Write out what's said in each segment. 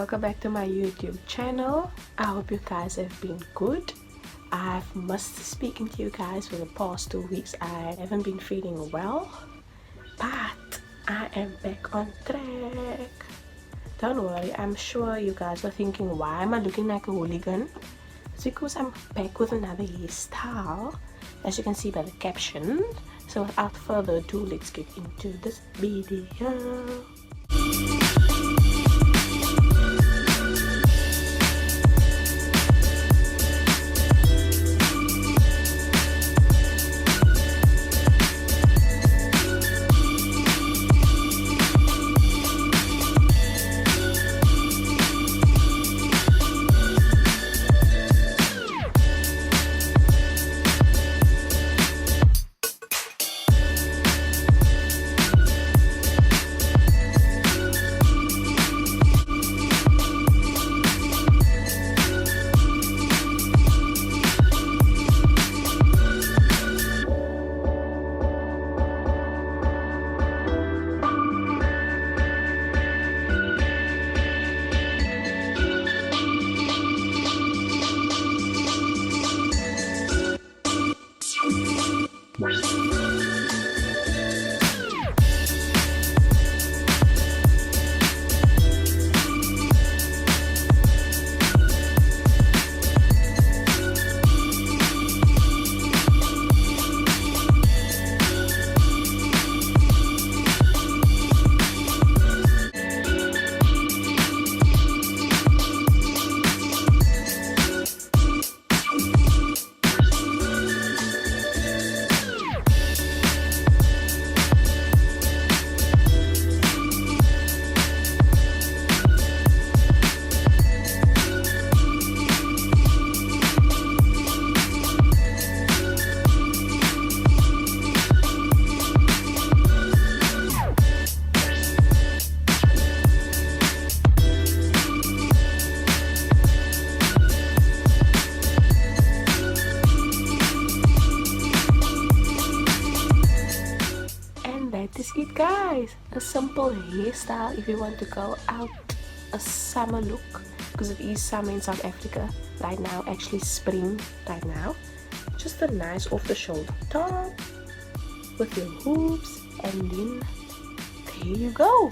welcome back to my YouTube channel. I hope you guys have been good. I've missed speaking to you guys for the past 2 weeks. I haven't been feeling well, but I am back on track. Don't worry, I'm sure you guys are thinking, why am I looking like a hooligan? It's because I'm back with another hairstyle, as you can see by the caption. So without further ado, let's get into this video. That is it, guys. A simple hairstyle if you want to go out, a summer look, because it is summer in South Africa right now, actually spring right now. Just a nice off the shoulder top with your hoops, and then there you go.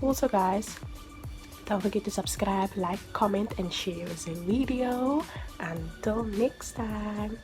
Also guys, don't forget to subscribe, like, comment and share the video. Until next time.